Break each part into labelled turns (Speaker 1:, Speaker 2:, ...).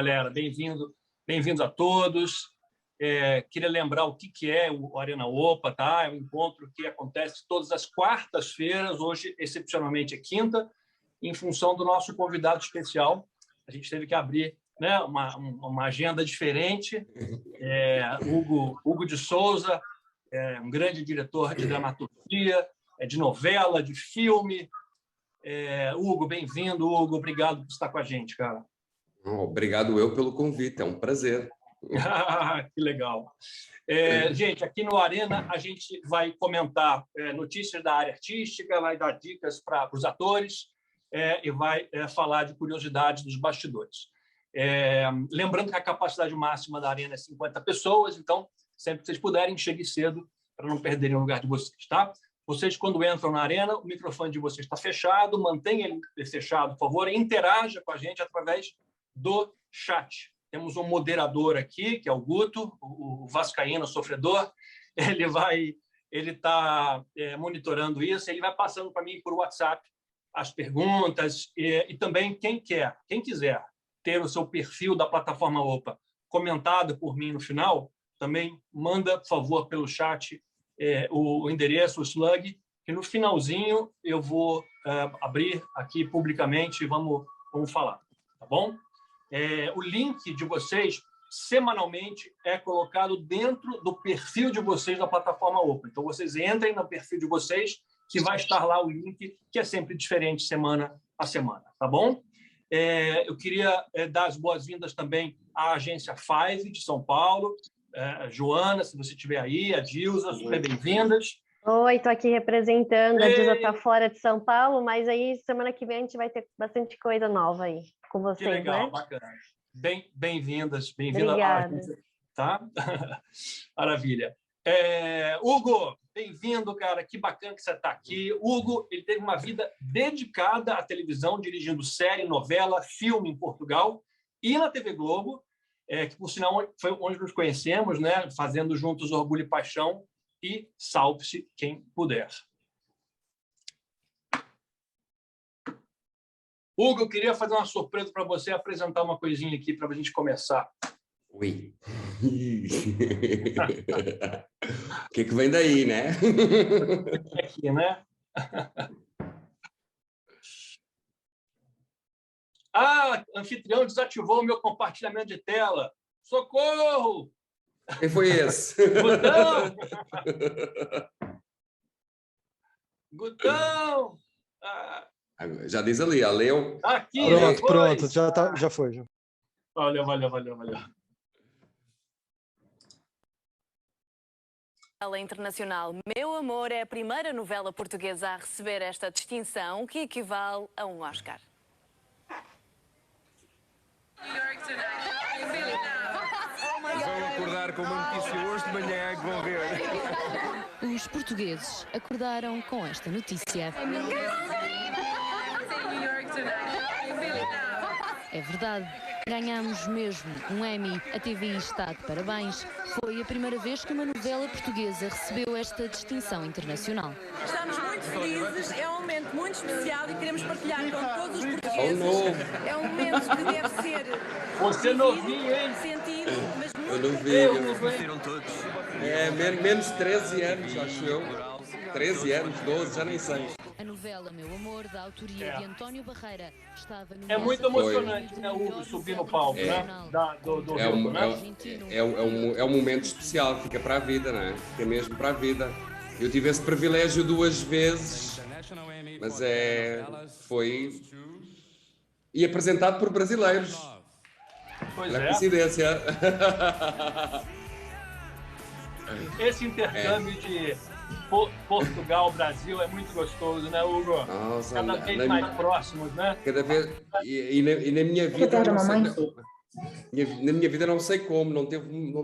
Speaker 1: Galera, bem-vindos a todos. Queria lembrar o que é o Arena Opa, tá? É um encontro que acontece todas as quartas-feiras, hoje, excepcionalmente, é quinta, em função do nosso convidado especial. A gente teve que abrir, né, uma agenda diferente. Hugo de Souza, um grande diretor de dramaturgia, de novela, de filme. Hugo, bem-vindo. Hugo, obrigado por estar com a gente, cara.
Speaker 2: Obrigado eu pelo convite, é um prazer.
Speaker 1: Que legal. Gente, aqui no Arena a gente vai comentar notícias da área artística, vai dar dicas para os atores e vai falar de curiosidades dos bastidores. Lembrando que a capacidade máxima da Arena é 50 pessoas, então, sempre que vocês puderem, cheguem cedo para não perderem o lugar de vocês, tá? Vocês, quando entram na Arena, o microfone de vocês está fechado, mantenha ele fechado, por favor, e interaja com a gente através do chat. Temos um moderador aqui, que é o Guto, o vascaíno sofredor. Ele está monitorando isso, ele vai passando para mim por WhatsApp as perguntas e também quem quiser ter o seu perfil da plataforma Opa comentado por mim no final, também manda, por favor, pelo chat o endereço, o slug, que no finalzinho eu vou abrir aqui publicamente e vamos falar, tá bom? O link de vocês, semanalmente, é colocado dentro do perfil de vocês da plataforma Opa. Então, vocês entrem no perfil de vocês, que vai estar lá o link, que é sempre diferente semana a semana, tá bom? Eu queria dar as boas-vindas também à Agência Five, de São Paulo. Joana, se você estiver aí, a Dilza, super bem-vindas.
Speaker 3: Oi, estou aqui representando. A Dilza está fora de São Paulo, mas aí semana que vem a gente vai ter bastante coisa nova aí com vocês,
Speaker 1: que legal,
Speaker 3: né?
Speaker 1: Bacana. Bem-vindas.
Speaker 3: Obrigada.
Speaker 1: Tá? Maravilha. Hugo, bem-vindo, cara. Que bacana que você está aqui. Hugo, ele teve uma vida dedicada à televisão, dirigindo série, novela, filme em Portugal e na TV Globo, que, por sinal, foi onde nos conhecemos, né? Fazendo juntos Orgulho e Paixão e Salve-se Quem Puder. Hugo, eu queria fazer uma surpresa para você, apresentar uma coisinha aqui para a gente começar.
Speaker 2: Ui. O que vem daí, né?
Speaker 1: Aqui, né? Anfitrião desativou o meu compartilhamento de tela. Socorro!
Speaker 2: Quem foi esse?
Speaker 1: Gutão! Gutão!
Speaker 2: Já diz ali, a Leo.
Speaker 1: Aqui,
Speaker 4: pronto, já foi. Já.
Speaker 1: Valeu.
Speaker 5: Novela internacional Meu Amor é a primeira novela portuguesa a receber esta distinção, que equivale a um Oscar.
Speaker 6: Vão acordar com uma notícia hoje de manhã que vão ver.
Speaker 5: Os portugueses acordaram com esta notícia. É verdade, ganhamos mesmo um Emmy. A TVI está de parabéns. Foi a primeira vez que uma novela portuguesa recebeu esta distinção internacional.
Speaker 7: Estamos muito felizes, é um momento muito especial e queremos partilhar com todos os portugueses. É um momento que deve ser...
Speaker 1: Você novinho, hein?
Speaker 7: Sentido, mas muito...
Speaker 2: Eu não vi.
Speaker 6: Conheceram todos.
Speaker 2: Menos de 13 anos, acho eu. 13 anos, 12, já nem sei.
Speaker 5: A novela Meu Amor, da autoria de António Barreira, estava no...
Speaker 1: É muito emocionante, né, Hugo, subir no palco, né?
Speaker 2: É um momento especial, fica para a vida, não é? Fica mesmo para a vida. Eu tive esse privilégio 2 vezes, mas foi... E apresentado por brasileiros.
Speaker 1: Pois
Speaker 2: Olha a coincidência.
Speaker 1: Esse intercâmbio de Portugal, Brasil é muito gostoso, né, Hugo?
Speaker 2: Nossa,
Speaker 1: cada vez mais próximos, né?
Speaker 2: Cada vez... E na minha vida... Na minha vida não sei como, não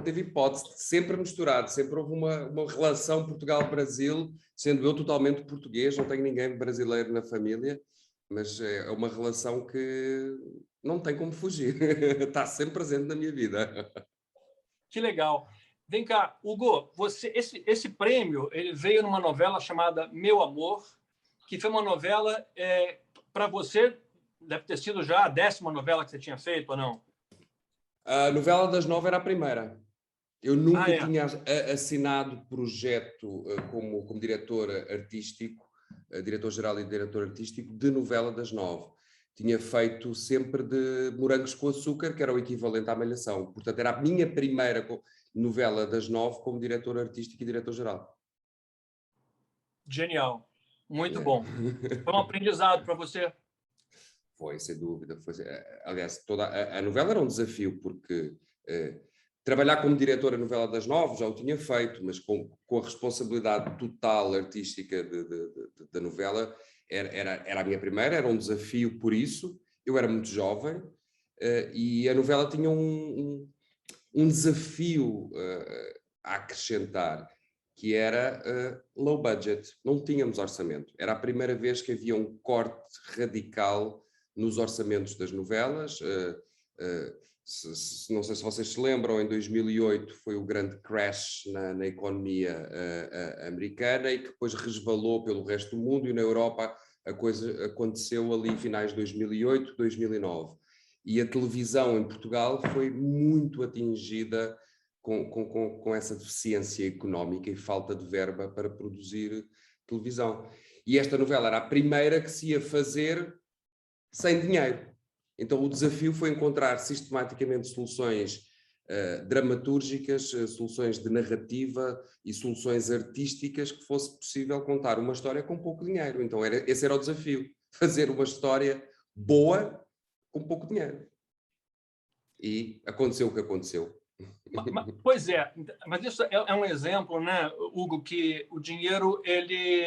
Speaker 2: teve hipótese, sempre misturado, sempre houve uma relação Portugal-Brasil, sendo eu totalmente português, não tenho ninguém brasileiro na família, mas é uma relação que não tem como fugir, está sempre presente na minha vida.
Speaker 1: Que legal. Vem cá, Hugo, esse prêmio ele veio numa novela chamada Meu Amor, que foi uma novela, para você, deve ter sido já a 10ª novela que você tinha feito, ou não?
Speaker 2: A novela das 9 era a primeira. Eu nunca tinha assinado projeto como diretor artístico, diretor-geral e diretor artístico de novela das 9. Tinha feito sempre de Morangos com Açúcar, que era o equivalente à Malhação. Portanto, era a minha primeira novela das 9 como diretor artístico e diretor-geral.
Speaker 1: Genial. Muito bom. Foi um aprendizado para você?
Speaker 2: Foi, sem dúvida. Foi, aliás, toda a novela era um desafio, porque trabalhar como diretor a novela das 9 já o tinha feito, mas com a responsabilidade total artística da novela, era a minha primeira, era um desafio por isso. Eu era muito jovem e a novela tinha um desafio a acrescentar, que era low budget. Não tínhamos orçamento. Era a primeira vez que havia um corte radical nos orçamentos das novelas. Não sei se vocês se lembram, em 2008 foi o grande crash na economia americana e que depois resvalou pelo resto do mundo, e na Europa a coisa aconteceu ali em finais de 2008, 2009. E a televisão em Portugal foi muito atingida com essa deficiência económica e falta de verba para produzir televisão. E esta novela era a primeira que se ia fazer sem dinheiro. Então o desafio foi encontrar sistematicamente soluções dramatúrgicas, soluções de narrativa e soluções artísticas que fosse possível contar uma história com pouco dinheiro. Então esse era o desafio, fazer uma história boa com pouco dinheiro. E aconteceu o que aconteceu.
Speaker 1: Pois é, mas isso é um exemplo, né, Hugo, que o dinheiro, ele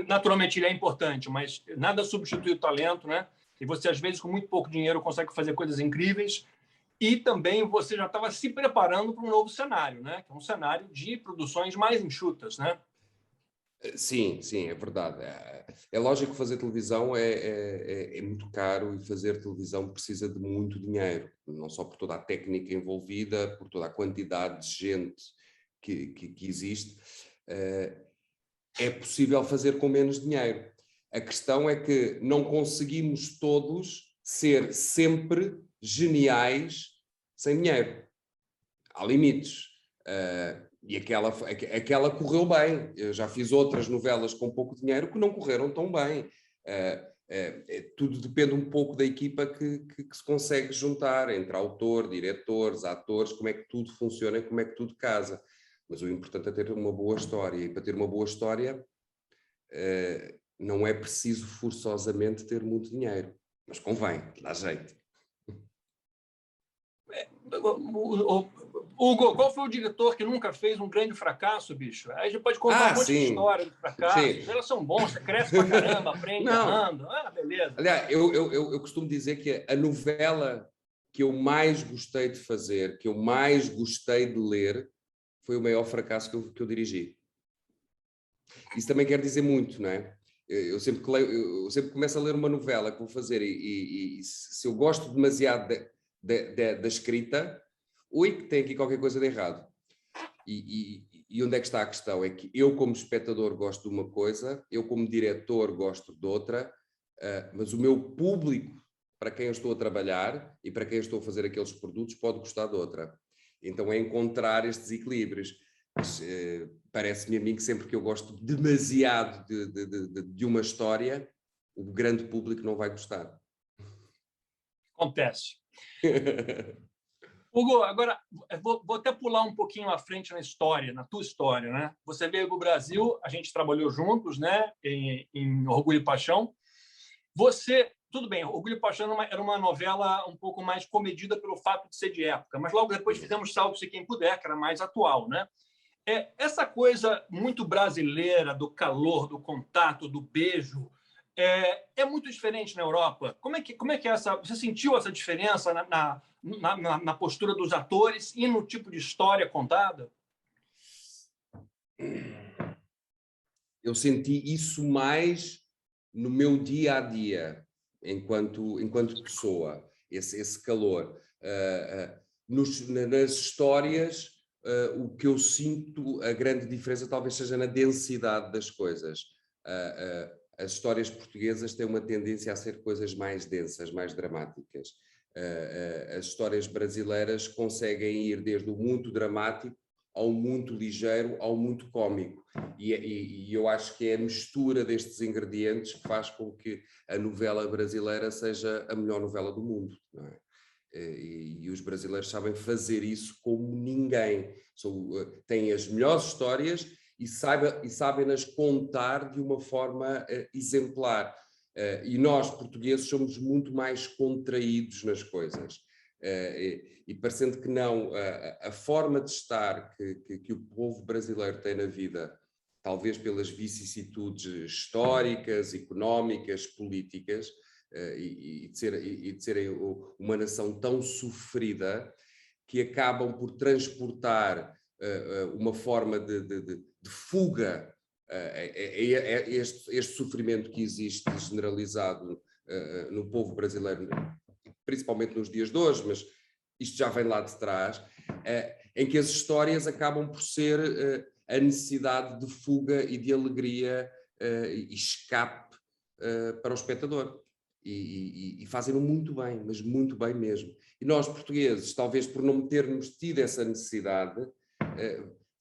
Speaker 1: naturalmente ele é importante, mas nada substitui o talento, né? E você, às vezes, com muito pouco dinheiro, consegue fazer coisas incríveis. E também você já estava se preparando para um novo cenário, né? Que é um cenário de produções mais enxutas, né?
Speaker 2: Sim, é verdade. É lógico que fazer televisão é muito caro, e fazer televisão precisa de muito dinheiro, não só por toda a técnica envolvida, por toda a quantidade de gente que existe. É possível fazer com menos dinheiro. A questão é que não conseguimos todos ser sempre geniais sem dinheiro. Há limites. E aquela correu bem. Eu já fiz outras novelas com pouco dinheiro que não correram tão bem. Tudo depende um pouco da equipa que se consegue juntar, entre autor, diretores, atores, como é que tudo funciona e como é que tudo casa. Mas o importante é ter uma boa história. E para ter uma boa história não é preciso forçosamente ter muito dinheiro. Mas convém, dá jeito.
Speaker 1: Hugo, qual foi o diretor que nunca fez um grande fracasso, bicho? Aí a gente pode contar um monte de história de fracasso. Elas são bons, você cresce pra caramba, aprende errando. Beleza.
Speaker 2: Aliás, eu costumo dizer que a novela que eu mais gostei de fazer, que eu mais gostei de ler, foi o maior fracasso que eu dirigi. Isso também quer dizer muito, não é? Eu sempre começo a ler uma novela que vou fazer e se eu gosto demasiado da escrita, que tem aqui qualquer coisa de errado. E onde é que está a questão? É que eu, como espectador, gosto de uma coisa, eu, como diretor, gosto de outra, mas o meu público, para quem eu estou a trabalhar e para quem eu estou a fazer aqueles produtos, pode gostar de outra. Então é encontrar estes equilíbrios. Mas, parece-me a mim que sempre que eu gosto demasiado de uma história, o grande público não vai gostar.
Speaker 1: Acontece. Hugo, agora vou até pular um pouquinho à frente na história, na tua história, né? Você veio do Brasil, a gente trabalhou juntos, né? Em Orgulho e Paixão. Tudo bem, Orgulho e Paixão era uma novela um pouco mais comedida pelo fato de ser de época, mas logo depois fizemos Salve-se Quem Puder, que era mais atual, né? Essa coisa muito brasileira do calor, do contato, do beijo, é muito diferente na Europa. Como é que é essa? Você sentiu essa diferença na postura dos atores e no tipo de história contada?
Speaker 2: Eu senti isso mais no meu dia a dia, enquanto pessoa, esse calor. Nas histórias, o que eu sinto, a grande diferença talvez seja na densidade das coisas. As histórias portuguesas têm uma tendência a ser coisas mais densas, mais dramáticas. As histórias brasileiras conseguem ir desde o muito dramático ao muito ligeiro, ao muito cómico. E eu acho que é a mistura destes ingredientes que faz com que a novela brasileira seja a melhor novela do mundo, não é? E os brasileiros sabem fazer isso como ninguém. Têm as melhores histórias e sabem-nas contar de uma forma exemplar. E nós, portugueses, somos muito mais contraídos nas coisas. E parecendo que não, a forma de estar que o povo brasileiro tem na vida, talvez pelas vicissitudes históricas, económicas, políticas, e de serem uma nação tão sofrida, que acabam por transportar uma forma de fuga este sofrimento que existe generalizado no povo brasileiro, principalmente nos dias de hoje, mas isto já vem lá de trás, em que as histórias acabam por ser a necessidade de fuga e de alegria e escape para o espectador. E fazem-no muito bem, mas muito bem mesmo. E nós, portugueses, talvez por não termos tido essa necessidade,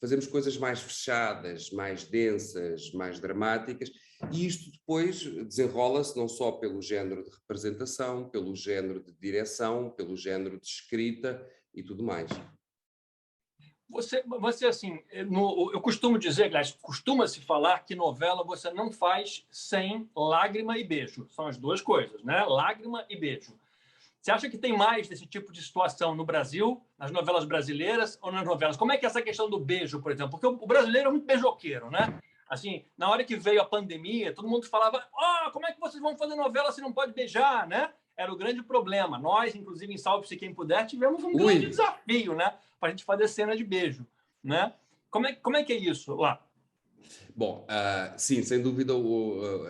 Speaker 2: fazemos coisas mais fechadas, mais densas, mais dramáticas, e isto depois desenrola-se não só pelo género de representação, pelo género de direção, pelo género de escrita e tudo mais.
Speaker 1: Você assim, eu costumo dizer, aliás, costuma-se falar que novela você não faz sem lágrima e beijo. São as duas coisas, né? Lágrima e beijo. Você acha que tem mais desse tipo de situação no Brasil, nas novelas brasileiras ou nas novelas? Como é que é essa questão do beijo, por exemplo? Porque o brasileiro é muito beijoqueiro, né? Assim, na hora que veio a pandemia, todo mundo falava: como é que vocês vão fazer novela se não pode beijar, né? Era o grande problema. Nós, inclusive, em Salve-se Quem Puder, tivemos um grande desafio, né? Para a gente fazer cena de beijo, né? Como é que é isso lá?
Speaker 2: Bom, sim, sem dúvida,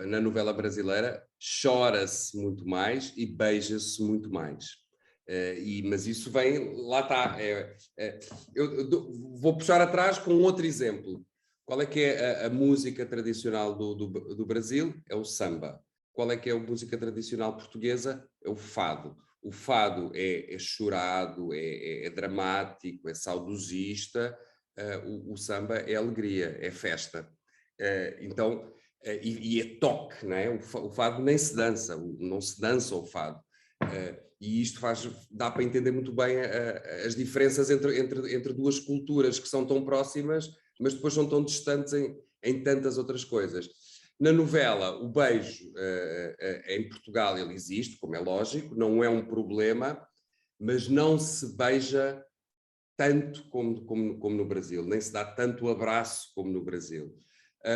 Speaker 2: na novela brasileira chora-se muito mais e beija-se muito mais. Mas isso vem, lá está. Eu vou puxar atrás com outro exemplo. Qual é que é a música tradicional do Brasil? É o samba. Qual é que é a música tradicional portuguesa? É o fado. O fado é chorado, é dramático, é saudosista. O samba é alegria, é festa. Então, e é toque, não é? O fado nem se dança, não se dança o fado. E isto dá para entender muito bem as diferenças entre duas culturas que são tão próximas, mas depois são tão distantes em tantas outras coisas. Na novela, o beijo em Portugal ele existe, como é lógico, não é um problema, mas não se beija tanto como no Brasil, nem se dá tanto abraço como no Brasil.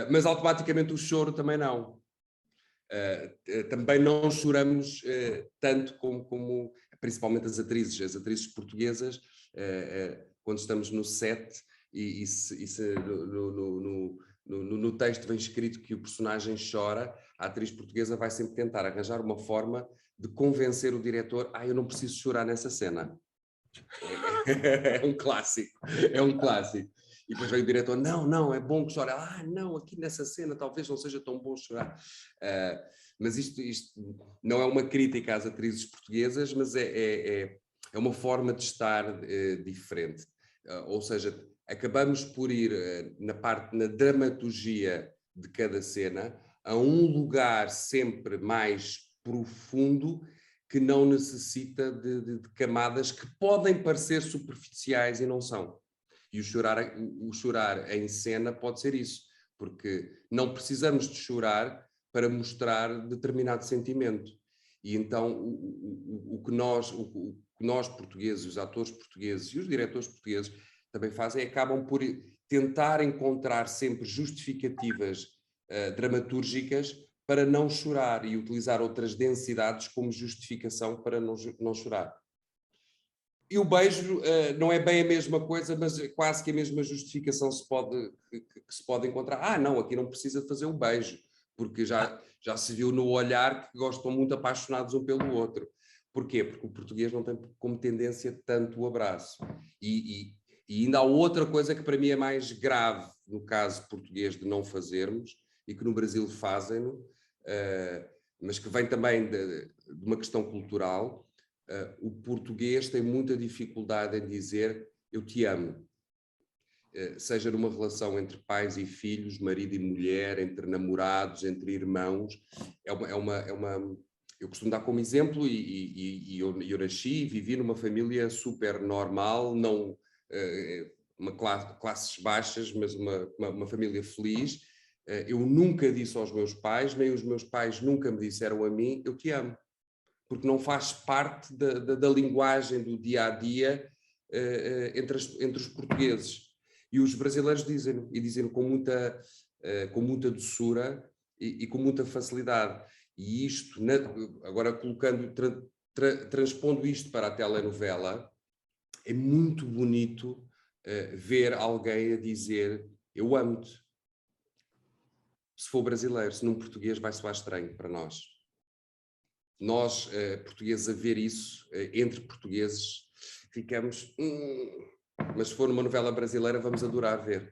Speaker 2: Mas automaticamente o choro também não. Também não choramos tanto como principalmente as atrizes portuguesas, quando estamos no set e se no texto vem escrito que o personagem chora, a atriz portuguesa vai sempre tentar arranjar uma forma de convencer o diretor: eu não preciso chorar nessa cena. É um clássico, é um clássico. E depois vem o diretor: não, é bom que chore. Não, aqui nessa cena talvez não seja tão bom chorar. Mas isto não é uma crítica às atrizes portuguesas, mas é uma forma de estar diferente. Ou seja, acabamos por ir na dramaturgia de cada cena a um lugar sempre mais profundo, que não necessita de camadas que podem parecer superficiais e não são. E o chorar em cena pode ser isso, porque não precisamos de chorar para mostrar determinado sentimento. E então o que nós portugueses, os atores portugueses e os diretores portugueses também fazem, acabam por tentar encontrar sempre justificativas dramatúrgicas para não chorar e utilizar outras densidades como justificação para não chorar. E o beijo não é bem a mesma coisa, mas quase que a mesma justificação que se pode encontrar. Não, aqui não precisa de fazer um beijo, porque já se viu no olhar que gostam muito apaixonados um pelo outro. Porquê? Porque o português não tem como tendência tanto o abraço. E ainda há outra coisa que para mim é mais grave no caso português de não fazermos, e que no Brasil fazem-no, mas que vem também de uma questão cultural. o português tem muita dificuldade em dizer eu te amo. Seja numa relação entre pais e filhos, marido e mulher, entre namorados, entre irmãos. Eu costumo dar como exemplo, eu nasci e vivi numa família super normal, não classes baixas, mas uma família feliz. Eu nunca disse aos meus pais, nem os meus pais nunca me disseram a mim, eu te amo. Porque não faz parte da linguagem do dia-a-dia entre os portugueses. E os brasileiros dizem com muita doçura e com muita facilidade. E isto, agora transpondo isto para a telenovela, é muito bonito ver alguém a dizer eu amo-te. Se for brasileiro, se num português vai soar estranho para nós. Nós, portugueses, a ver isso, entre portugueses, ficamos... Mas se for numa novela brasileira, vamos adorar ver.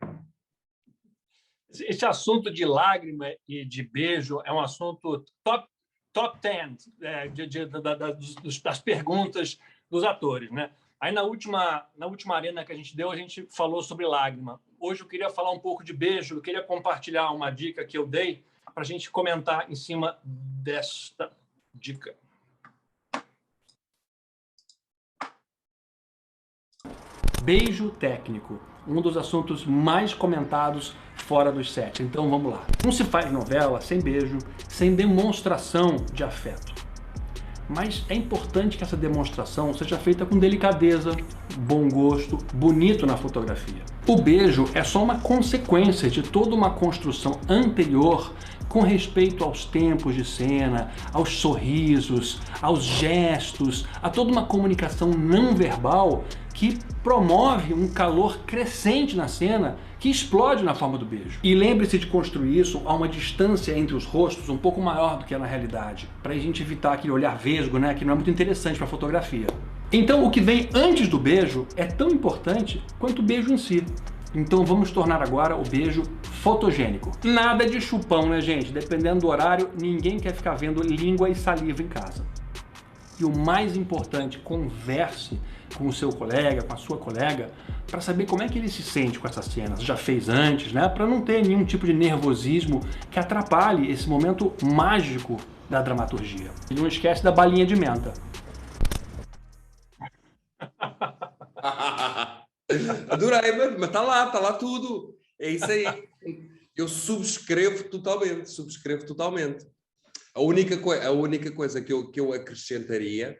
Speaker 1: Esse assunto de lágrima e de beijo é um assunto top 10 das perguntas dos atores, né? Aí na última arena que a gente deu, a gente falou sobre lágrima. Hoje eu queria falar um pouco de beijo, eu queria compartilhar uma dica que eu dei para a gente comentar em cima desta dica. Beijo técnico, um dos assuntos mais comentados fora dos sets. Então vamos lá. Não se faz novela sem beijo, sem demonstração de afeto. Mas é importante que essa demonstração seja feita com delicadeza, bom gosto, bonito na fotografia. O beijo é só uma consequência de toda uma construção anterior com respeito aos tempos de cena, aos sorrisos, aos gestos, a toda uma comunicação não verbal que promove um calor crescente na cena que explode na forma do beijo. E lembre-se de construir isso a uma distância entre os rostos um pouco maior do que é na realidade, para a gente evitar aquele olhar vesgo, né, que não é muito interessante para a fotografia. Então o que vem antes do beijo é tão importante quanto o beijo em si. Então vamos tornar agora o beijo fotogênico. Nada de chupão, né, gente? Dependendo do horário, ninguém quer ficar vendo língua e saliva em casa. E o mais importante, converse com o seu colega, com a sua colega, para saber como é que ele se sente com essas cenas. Já fez antes, né? Para não ter nenhum tipo de nervosismo que atrapalhe esse momento mágico da dramaturgia. E não esquece da balinha de menta.
Speaker 2: Adorei, mas está lá tudo. É isso aí. Eu subscrevo totalmente. A única coisa que eu acrescentaria,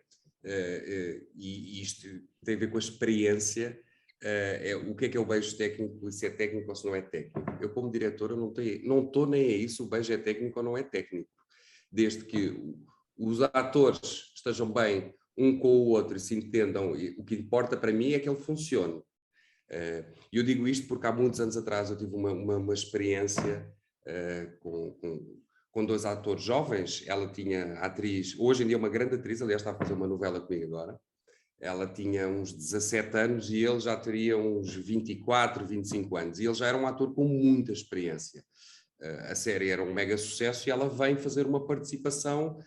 Speaker 2: e isto tem a ver com a experiência, é o que é o beijo técnico, se é técnico ou se não é técnico. Eu, como diretor, eu não estou nem aí se o beijo é técnico ou não é técnico. Desde que os atores estejam bem um com o outro e se entendam, o que importa para mim é que ele funcione. Eu digo isto porque há muitos anos atrás eu tive uma experiência com dois atores jovens. Ela tinha a atriz, hoje em dia uma grande atriz, aliás está a fazer uma novela comigo agora. Ela tinha uns 17 anos e ele já teria uns 24, 25 anos. E ele já era um ator com muita experiência. A série era um mega sucesso e ela vem fazer uma participação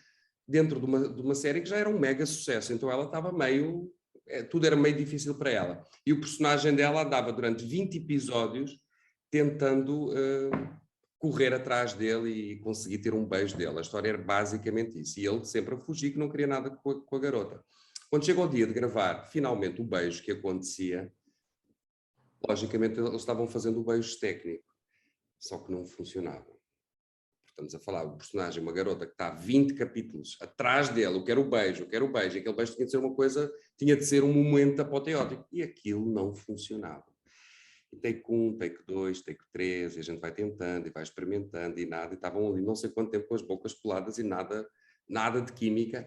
Speaker 2: dentro de uma série que já era um mega sucesso. Então ela estava meio... tudo era meio difícil para ela. E o personagem dela andava durante 20 episódios tentando correr atrás dele e conseguir ter um beijo dele. A história era basicamente isso. E ele sempre a fugir, que não queria nada com a garota. Quando chegou o dia de gravar, finalmente, o beijo que acontecia, logicamente eles estavam fazendo o beijo técnico. Só que não funcionava. Estamos a falar do personagem, uma garota que está 20 capítulos atrás dele, eu quero o beijo. Aquele beijo tinha de ser uma coisa, tinha de ser um momento apoteótico. E aquilo não funcionava. E take 1, take 2, take 3, e a gente vai tentando e vai experimentando e nada. E estavam ali não sei quanto tempo com as bocas coladas e nada de química.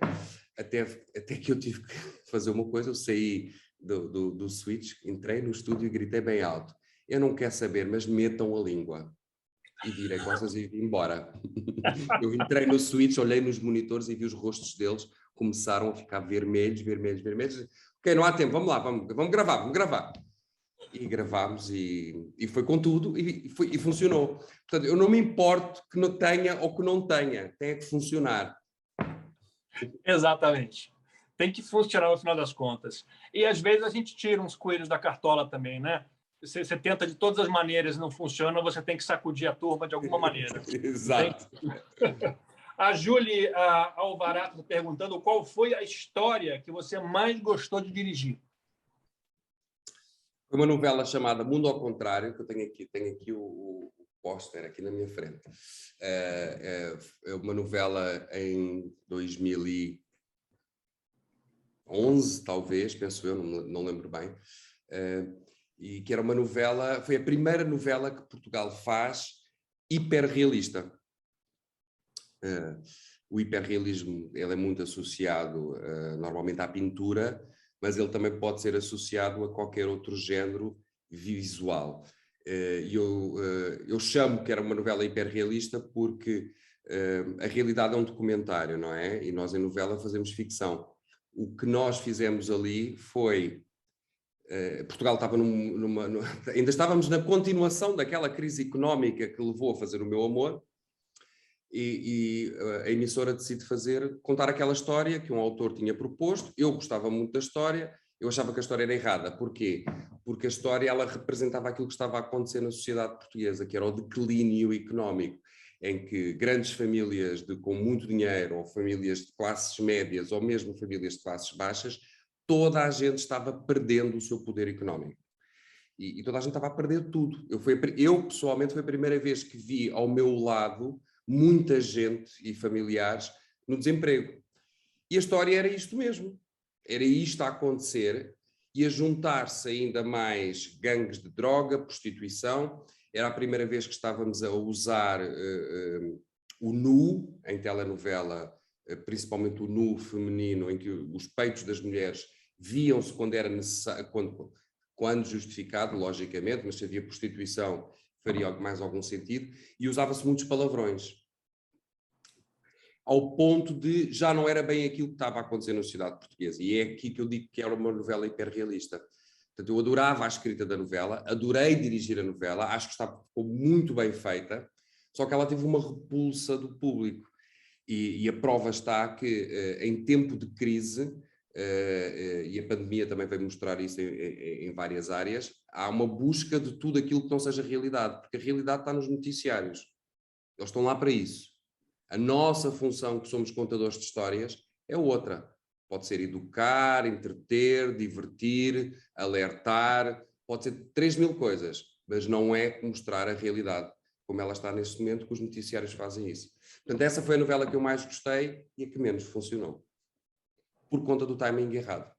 Speaker 2: Até que eu tive que fazer uma coisa, eu saí do switch, entrei no estúdio e gritei bem alto. Eu não quero saber, mas metam a língua. E virei costas e vim embora. Eu entrei no switch, olhei nos monitores e vi os rostos deles, começaram a ficar vermelhos. Ok, não há tempo, vamos lá, vamos gravar. E gravámos e foi com tudo e funcionou. Portanto, eu não me importo que não tenha ou que não tenha, tem que funcionar.
Speaker 1: Exatamente. tem que funcionar no final das contas. E, às vezes, a gente tira uns coelhos da cartola também, né? Você tenta de todas as maneiras, não funciona, você tem que sacudir a turma de alguma maneira.
Speaker 2: Exato.
Speaker 1: A Júlia Alvarato perguntando qual foi a história que você mais gostou de dirigir.
Speaker 2: Foi uma novela chamada Mundo ao Contrário, que eu tenho aqui o póster aqui na minha frente. É uma novela em 2011, talvez, penso eu, não lembro bem. E que era uma novela, foi a primeira novela que Portugal faz hiperrealista. O hiperrealismo, ele é muito associado normalmente à pintura, mas ele também pode ser associado a qualquer outro género visual. Eu chamo que era uma novela hiperrealista porque a realidade é um documentário, não é? E nós em novela fazemos ficção. O que nós fizemos ali foi... Portugal estava ainda estávamos na continuação daquela crise económica que levou a fazer O Meu Amor, e a emissora decide contar aquela história que um autor tinha proposto. Eu gostava muito da história, eu achava que a história era errada. Porquê? Porque a história ela representava aquilo que estava a acontecer na sociedade portuguesa, que era o declínio económico, em que grandes famílias com muito dinheiro, ou famílias de classes médias, ou mesmo famílias de classes baixas, toda a gente estava perdendo o seu poder económico. E toda a gente estava a perder tudo. Eu, pessoalmente, foi a primeira vez que vi ao meu lado muita gente e familiares no desemprego. E a história era isto mesmo. Era isto a acontecer e a juntar-se ainda mais gangues de droga, prostituição. Era a primeira vez que estávamos a usar o nu em telenovela, principalmente o nu feminino, em que os peitos das mulheres viam-se quando era necessário, quando justificado, logicamente, mas se havia prostituição faria mais algum sentido, e usava-se muitos palavrões, ao ponto de já não era bem aquilo que estava a acontecer na sociedade portuguesa. E é aqui que eu digo que era uma novela hiperrealista. Portanto, eu adorava a escrita da novela, adorei dirigir a novela, acho que ficou muito bem feita, só que ela teve uma repulsa do público. E a prova está que, em tempo de crise, e a pandemia também veio mostrar isso em várias áreas, há uma busca de tudo aquilo que não seja realidade, porque a realidade está nos noticiários. Eles estão lá para isso. A nossa função, que somos contadores de histórias, é outra. Pode ser educar, entreter, divertir, alertar, pode ser 3.000 coisas, mas não é mostrar a realidade, como ela está neste momento, que os noticiários fazem isso. Portanto, essa foi a novela que eu mais gostei e a que menos funcionou, por conta do timing errado.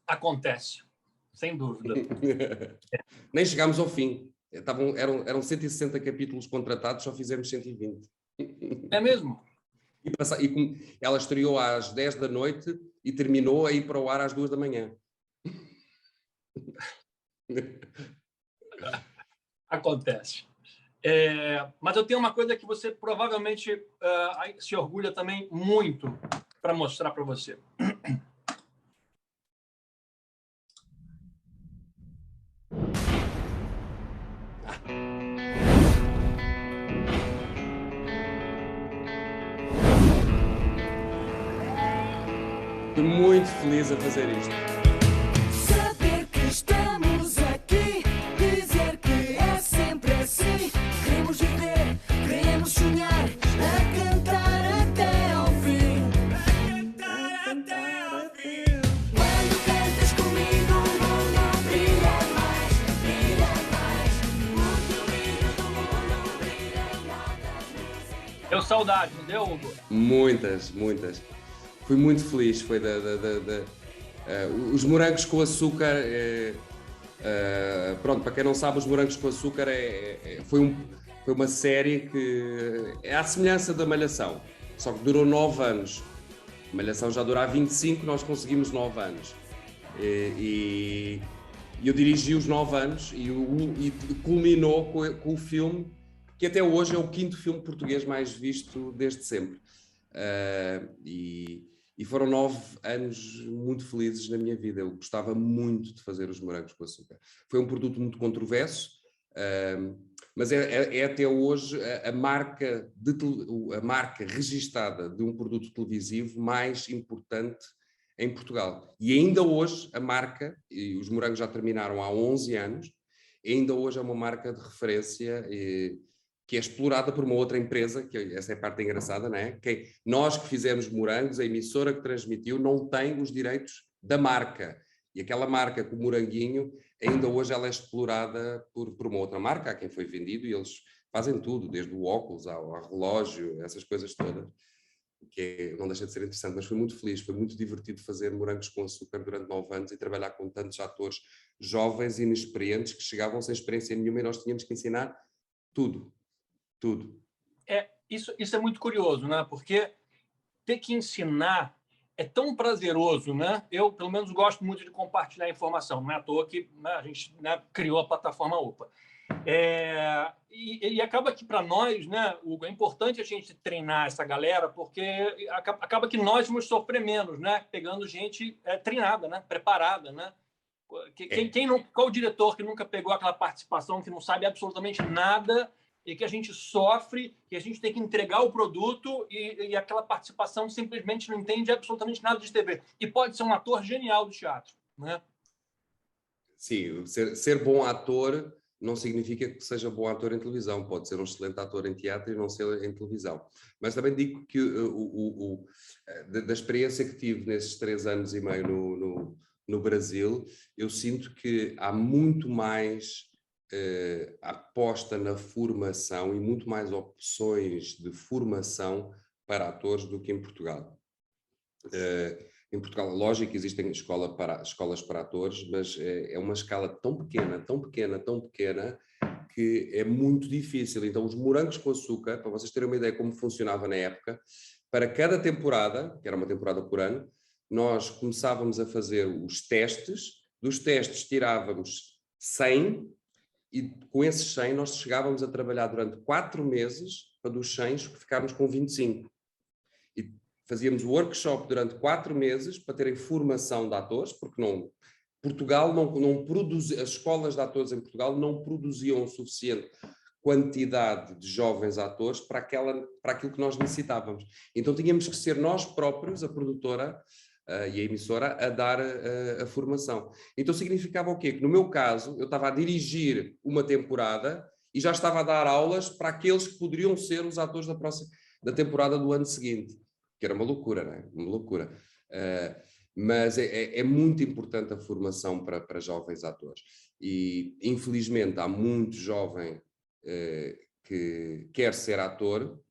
Speaker 1: Acontece, sem dúvida.
Speaker 2: Nem chegámos ao fim. Eram 160 capítulos contratados, só fizemos 120.
Speaker 1: É mesmo?
Speaker 2: E ela estreou às 10 da noite e terminou a ir para o ar às 2 da manhã.
Speaker 1: Acontece. Mas eu tenho uma coisa que você provavelmente se orgulha também muito para mostrar para você.
Speaker 2: Estou muito feliz a fazer isto.
Speaker 8: Saber que estamos aqui, dizer que é sempre assim. Queremos viver, queremos sonhar, a cantar até ao fim. A cantar até ao fim. Quando cantas comigo, o mundo brilha mais, brilha mais. O brilho do mundo brilha em notas musicais.
Speaker 1: Deu saudade, não deu, Hugo?
Speaker 2: Muitas. Fui muito feliz, foi os morangos com açúcar, pronto, para quem não sabe, os morangos com açúcar foi uma série que é à semelhança da Malhação, só que durou 9 anos. A Malhação já dura há 25, nós conseguimos 9 anos. E eu dirigi os 9 anos e culminou com o filme, que até hoje é o 5º filme português mais visto desde sempre. E foram 9 anos muito felizes na minha vida. Eu gostava muito de fazer os morangos com açúcar. Foi um produto muito controverso, Mas é até hoje a marca registada de um produto televisivo mais importante em Portugal. E ainda hoje a marca, e os morangos já terminaram há 11 anos, ainda hoje é uma marca de referência que é explorada por uma outra empresa, que essa é a parte engraçada, não é? Nós que fizemos morangos, a emissora que transmitiu, não tem os direitos da marca. E aquela marca com o moranguinho, ainda hoje ela é explorada por uma outra marca, a quem foi vendido, e eles fazem tudo, desde o óculos ao relógio, essas coisas todas, que não deixa de ser interessante, mas foi muito feliz, foi muito divertido fazer morangos com açúcar durante 9 anos e trabalhar com tantos atores jovens e inexperientes que chegavam sem experiência nenhuma e nós tínhamos que ensinar tudo.
Speaker 1: Isso é muito curioso, né? Porque ter que ensinar é tão prazeroso, né? Eu, pelo menos, gosto muito de compartilhar informação. Não é à toa que, né, a gente, né, criou a plataforma OPA. E acaba que, para nós, né, Hugo, é importante a gente treinar essa galera, porque acaba que nós vamos sofrer menos, né? Pegando gente treinada, né? Preparada, né? Qual o diretor que nunca pegou aquela participação, que não sabe absolutamente nada e que a gente sofre, que a gente tem que entregar o produto e aquela participação simplesmente não entende absolutamente nada de TV. E pode ser um ator genial do teatro, né?
Speaker 2: Sim, ser bom ator não significa que seja bom ator em televisão. Pode ser um excelente ator em teatro e não ser em televisão. Mas também digo que da experiência que tive nesses 3 anos e meio no Brasil, eu sinto que há muito mais aposta na formação e muito mais opções de formação para atores do que em Portugal. Em Portugal, lógico, existem escolas para atores, mas é uma escala tão pequena, que é muito difícil. Então, os morangos com açúcar, para vocês terem uma ideia como funcionava na época, para cada temporada, que era uma temporada por ano, nós começávamos a fazer os testes, dos testes tirávamos 100, e com esses 100 nós chegávamos a trabalhar durante 4 meses para dos 100 ficarmos com 25. E fazíamos o workshop durante 4 meses para terem formação de atores, porque Portugal não produz, as escolas de atores em Portugal não produziam o suficiente quantidade de jovens atores para aquilo que nós necessitávamos. Então tínhamos que ser nós próprios, a produtora e a emissora, a dar a formação. Então significava o quê? Que no meu caso, eu estava a dirigir uma temporada e já estava a dar aulas para aqueles que poderiam ser os atores da temporada do ano seguinte, que era uma loucura, não é? Uma loucura. Mas é muito importante a formação para jovens atores. E, infelizmente, há muito jovem que quer ser ator,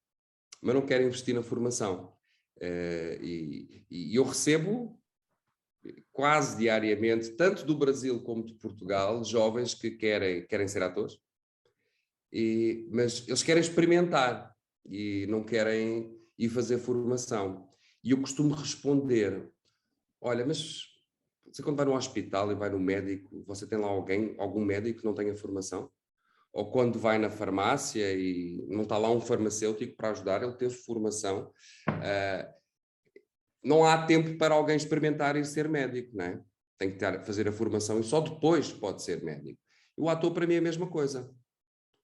Speaker 2: mas não quer investir na formação. E eu recebo quase diariamente, tanto do Brasil como de Portugal, jovens que querem ser atores, mas eles querem experimentar e não querem ir fazer formação. E eu costumo responder: olha, mas você quando vai no hospital e vai no médico, você tem lá algum médico que não tenha formação? Ou quando vai na farmácia e não está lá um farmacêutico para ajudar, ele teve formação. Não há tempo para alguém experimentar e ser médico, não é? Tem que fazer a formação e só depois pode ser médico. E o ator, para mim, é a mesma coisa.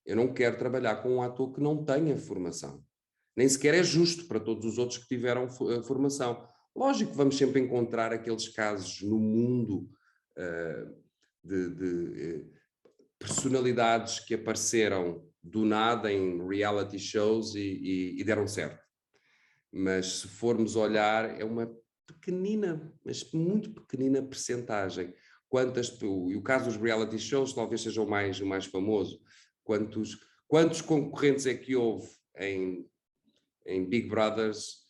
Speaker 2: Eu não quero trabalhar com um ator que não tenha formação. Nem sequer é justo para todos os outros que tiveram formação. Lógico que vamos sempre encontrar aqueles casos no mundo de personalidades que apareceram do nada em reality shows e deram certo. Mas se formos olhar, é uma pequenina, mas muito pequenina percentagem. E o caso dos reality shows talvez seja o mais famoso. Quantos concorrentes é que houve em Big Brothers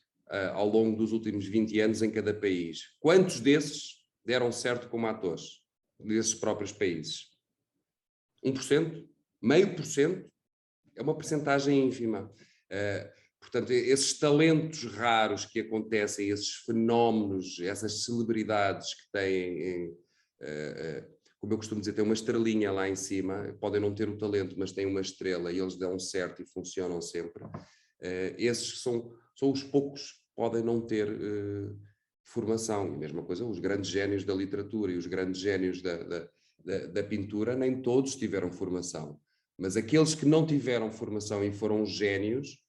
Speaker 2: ao longo dos últimos 20 anos em cada país? Quantos desses deram certo como atores desses próprios países? 1%? 0,5%? É uma percentagem ínfima. Portanto, esses talentos raros que acontecem, esses fenómenos, essas celebridades que têm, como eu costumo dizer, têm uma estrelinha lá em cima, podem não ter o talento, mas têm uma estrela e eles dão certo e funcionam sempre. Esses são os poucos que podem não ter formação. E a mesma coisa, os grandes génios da literatura e os grandes génios da pintura, nem todos tiveram formação. Mas aqueles que não tiveram formação e foram génios,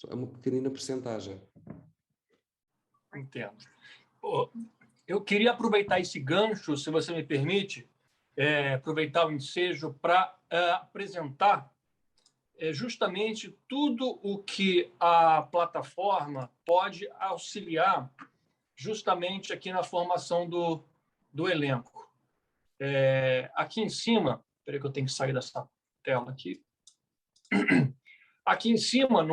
Speaker 2: é uma pequenina percentagem.
Speaker 1: Entendo. Eu queria aproveitar esse gancho, se você me permite, aproveitar o ensejo para apresentar justamente tudo o que a plataforma pode auxiliar justamente aqui na formação do elenco. Aqui em cima, espera que eu tenho que sair dessa tela aqui. Aqui em cima,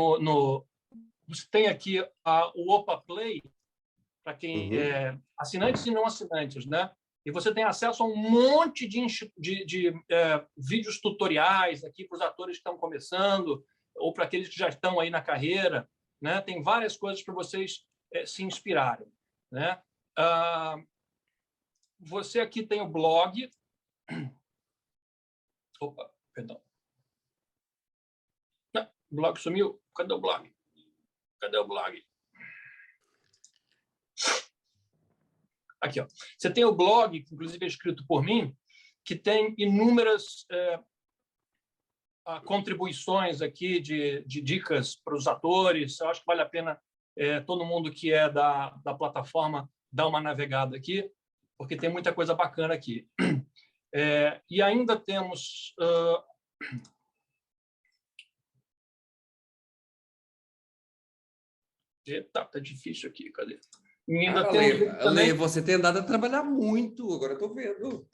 Speaker 1: você tem aqui o Opa Play, para quem assinantes e não assinantes, né? E você tem acesso a um monte de vídeos tutoriais aqui para os atores que estão começando ou para aqueles que já estão aí na carreira, né? Tem várias coisas para vocês se inspirarem, né? Você aqui tem o blog. Opa, perdão. Não, o blog sumiu. Cadê o blog? Cadê o blog? Aqui, ó. Você tem o blog, que inclusive é escrito por mim, que tem inúmeras contribuições aqui de dicas para os atores. Eu acho que vale a pena todo mundo que é da plataforma dar uma navegada aqui, porque tem muita coisa bacana aqui. E ainda temos... Eita, tá difícil aqui, cadê?
Speaker 2: Ale, você tem andado a trabalhar muito, agora estou vendo.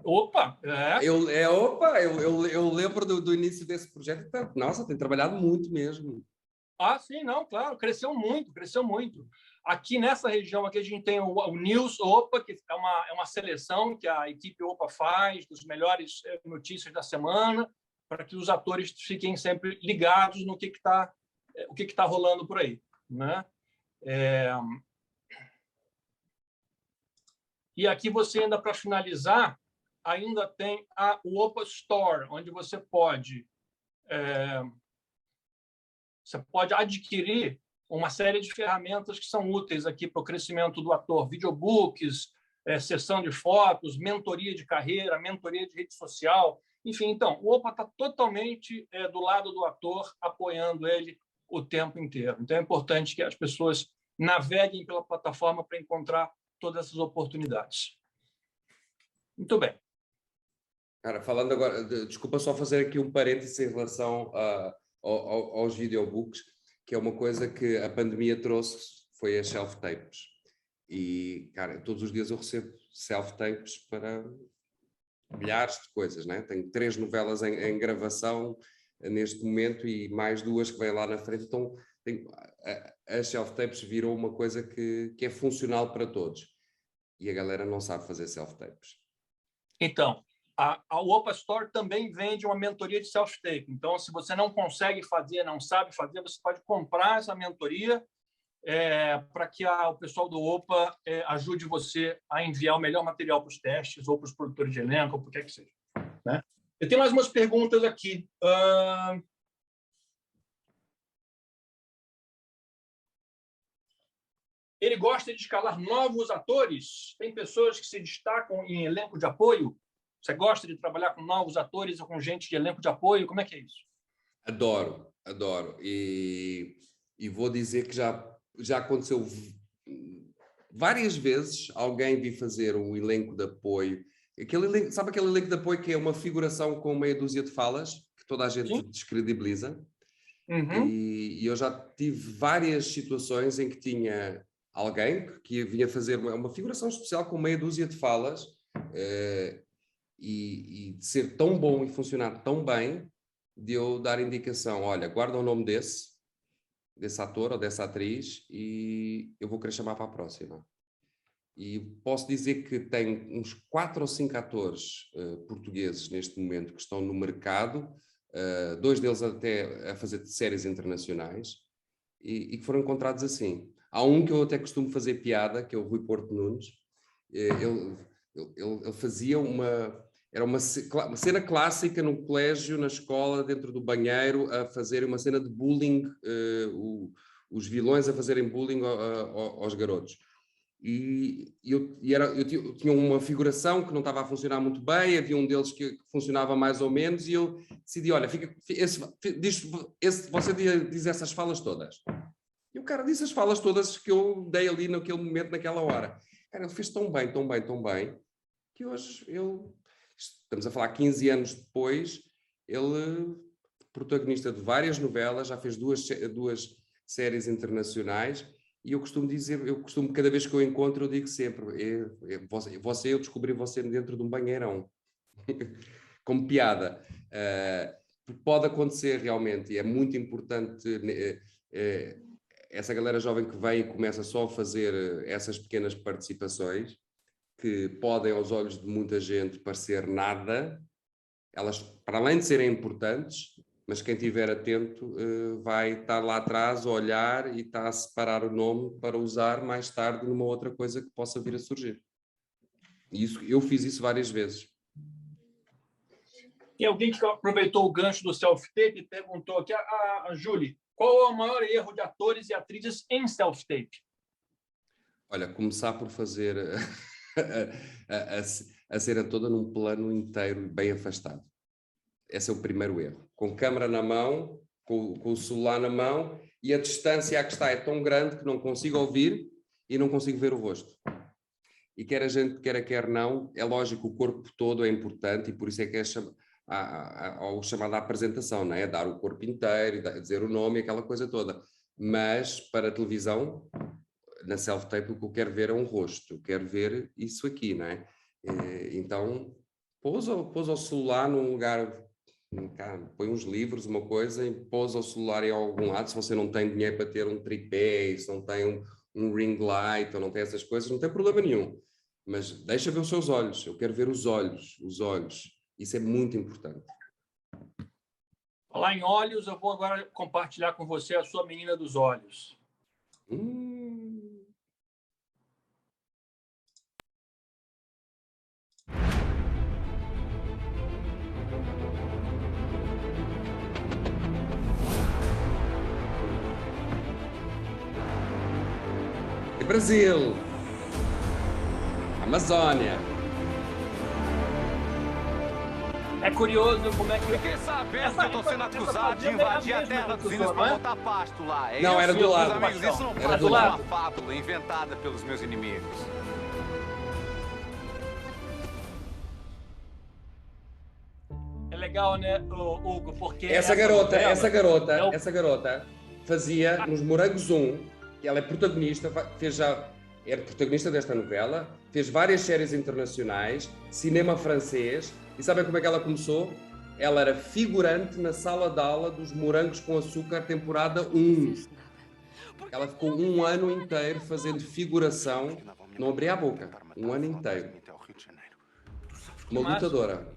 Speaker 1: Opa!
Speaker 2: Eu lembro do início desse projeto. Nossa, tem trabalhado muito mesmo.
Speaker 1: Sim, não, claro, cresceu muito, cresceu muito. Aqui nessa região aqui a gente tem o News Opa, que é uma seleção que a equipe Opa faz, dos melhores notícias da semana, para que os atores fiquem sempre ligados no que está rolando por aí, né? E aqui você ainda, para finalizar, ainda tem o Opa Store, onde você pode adquirir uma série de ferramentas que são úteis aqui para o crescimento do ator. Videobooks, sessão de fotos, mentoria de carreira, mentoria de rede social. Enfim, então, o Opa está totalmente do lado do ator, apoiando ele o tempo inteiro. Então, é importante que as pessoas naveguem pela plataforma para encontrar todas essas oportunidades. Muito bem.
Speaker 2: Cara, falando agora, desculpa só fazer aqui um parênteses em relação aos videobooks, que é uma coisa que a pandemia trouxe, foi as self-tapes. E, cara, todos os dias eu recebo self-tapes para milhares de coisas, né? Tenho 3 novelas em gravação neste momento e mais 2 que vêm lá na frente. Então, as self-tapes viram uma coisa que é funcional para todos. E a galera não sabe fazer self-tapes.
Speaker 1: Então, a Opa Store também vende uma mentoria de self-tape. Então, se você não consegue fazer, não sabe fazer, você pode comprar essa mentoria para que o pessoal do Opa ajude você a enviar o melhor material para os testes ou para os produtores de elenco, ou para o que é que seja, né? Eu tenho mais umas perguntas aqui. Ele gosta de escalar novos atores? Tem pessoas que se destacam em elenco de apoio? Você gosta de trabalhar com novos atores ou com gente de elenco de apoio? Como é que é isso?
Speaker 2: Adoro, adoro. E vou dizer que já aconteceu várias vezes alguém vir fazer um elenco de apoio. Sabe aquele elenco de apoio que é uma figuração com meia dúzia de falas, que toda a gente descredibiliza? E eu já tive várias situações em que tinha alguém que vinha fazer uma figuração especial com meia dúzia de falas e de ser tão bom e funcionar tão bem, de eu dar indicação, olha, guarda o nome desse ator ou dessa atriz e eu vou querer chamar para a próxima. E posso dizer que tem uns 4 ou 5 atores portugueses neste momento que estão no mercado, 2 deles até a fazer séries internacionais e que foram encontrados assim. Há um que eu até costumo fazer piada, que é o Rui Porto Nunes. Ele fazia era uma cena clássica no colégio, na escola, dentro do banheiro, a fazer uma cena de bullying, os vilões a fazerem bullying aos garotos. eu tinha uma figuração que não estava a funcionar muito bem, havia um deles que funcionava mais ou menos, e eu decidi, olha, você diz essas falas todas. E o cara disse as falas todas que eu dei ali naquele momento, naquela hora. Cara, ele fez tão bem, que hoje estamos a falar 15 anos depois, ele, protagonista de várias novelas, já fez duas séries internacionais, e eu costumo dizer, cada vez que eu encontro, eu digo sempre, eu descobri você dentro de um banheirão, como piada. Pode acontecer realmente, e é muito importante essa galera jovem que vem e começa só a fazer essas pequenas participações, que podem aos olhos de muita gente parecer nada, elas, para além de serem importantes, mas quem estiver atento vai estar lá atrás a olhar e está a separar o nome para usar mais tarde numa outra coisa que possa vir a surgir. E eu fiz isso várias vezes.
Speaker 1: Tem alguém que aproveitou o gancho do self-tape e perguntou aqui, a Júlia, qual é o maior erro de atores e atrizes em self-tape?
Speaker 2: Olha, começar por fazer a cena toda num plano inteiro bem afastado. Esse é o primeiro erro. Com câmera na mão, com o celular na mão, e a distância a que está é tão grande que não consigo ouvir e não consigo ver o rosto. E quer a gente quer não, é lógico, o corpo todo é importante, e por isso é que é o chamado à apresentação, não é? Dar o corpo inteiro, dizer o nome, aquela coisa toda. Mas para a televisão, na self-tape, o que eu quero ver é um rosto, eu quero ver isso aqui, não é? Então, pousa o celular num lugar, põe uns livros, uma coisa, e pousa o celular em algum lado. Se você não tem dinheiro para ter um tripé, se não tem um ring light, ou não tem essas coisas, não tem problema nenhum. Mas deixa ver os seus olhos, eu quero ver os olhos. Isso é muito importante.
Speaker 1: Falar em olhos, eu vou agora compartilhar com você a sua menina dos olhos.
Speaker 2: Brasil, Amazônia.
Speaker 1: É curioso como é que...
Speaker 6: Fiquei sabendo que eu tô sendo acusado de invadir a terra dos índios para botar pasto lá.
Speaker 2: Não, era do lado.
Speaker 6: Amigos, isso não pode ser uma fábula inventada pelos meus inimigos.
Speaker 1: É legal, né, Hugo, porque...
Speaker 2: Essa garota fazia nos Morangos 1, ela é protagonista, era protagonista desta novela, fez várias séries internacionais, cinema francês, e sabem como é que ela começou? Ela era figurante na sala de aula dos Morangos com Açúcar, temporada 1. Ela ficou um ano inteiro fazendo figuração, não abria a boca, um ano inteiro. Uma lutadora.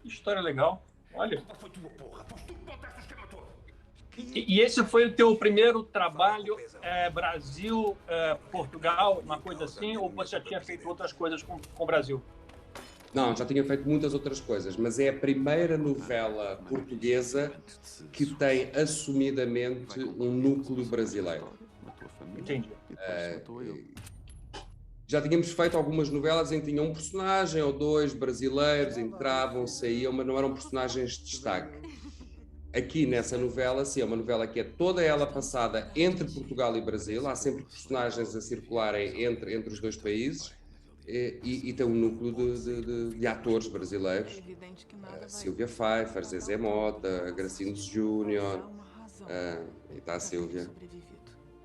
Speaker 1: Que história legal, olha. E esse foi o teu primeiro trabalho, Brasil, Portugal, uma coisa assim, ou você já tinha feito outras coisas com o Brasil?
Speaker 2: Não, já tinha feito muitas outras coisas, mas é a primeira novela portuguesa que tem assumidamente um núcleo brasileiro.
Speaker 1: Entendi.
Speaker 2: Já tínhamos feito algumas novelas em que tinha um personagem ou dois brasileiros, entravam, saíam, mas não eram personagens de destaque. Aqui nessa novela, sim, é uma novela que é toda ela passada entre Portugal e Brasil, há sempre personagens a circularem entre os dois países, e tem um núcleo de atores brasileiros, Silvia Pfeiffer, Zezé Mota, Gracindo Júnior, e está a Silvia.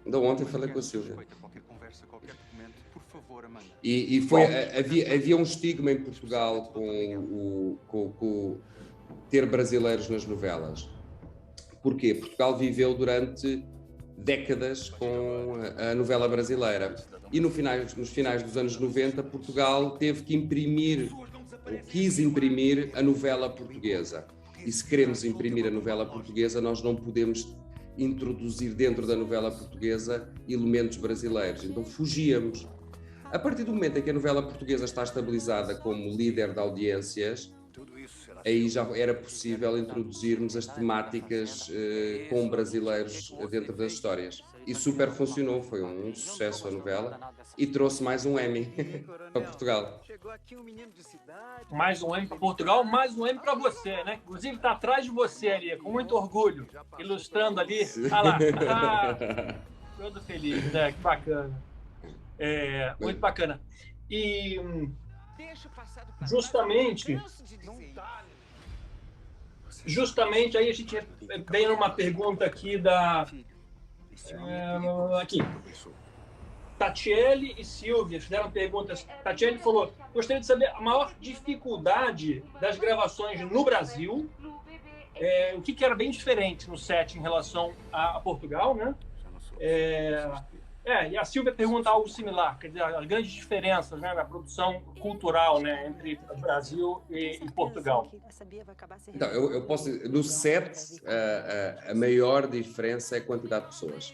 Speaker 2: Ainda ontem falei com a Silvia. E havia um estigma em Portugal com ter brasileiros nas novelas. Porquê? Portugal viveu durante décadas com a novela brasileira. E nos finais dos anos 90, Portugal teve que quis imprimir a novela portuguesa. E se queremos imprimir a novela portuguesa, nós não podemos introduzir dentro da novela portuguesa elementos brasileiros. Então fugíamos. A partir do momento em que a novela portuguesa está estabilizada como líder de audiências, aí já era possível introduzirmos as temáticas com brasileiros dentro das histórias. e super funcionou, foi um sucesso a novela e trouxe mais um Emmy para Portugal.
Speaker 1: Mais um M para Portugal, mais um M para você, né? Inclusive está atrás de você ali, com muito orgulho, ilustrando ali. Olha lá, todo feliz, né? Que bacana. Muito bacana. E justamente aí a gente vem numa pergunta aqui aqui. Tatiele e Silvia fizeram perguntas. Tatiele falou: gostaria de saber a maior dificuldade das gravações no Brasil, o que era bem diferente no set em relação a Portugal, né? E a Silvia pergunta algo similar, quer dizer, as grandes diferenças, né, na produção cultural, né, entre o Brasil e Portugal.
Speaker 2: Então, eu posso dizer, no set, a maior diferença é a quantidade de pessoas.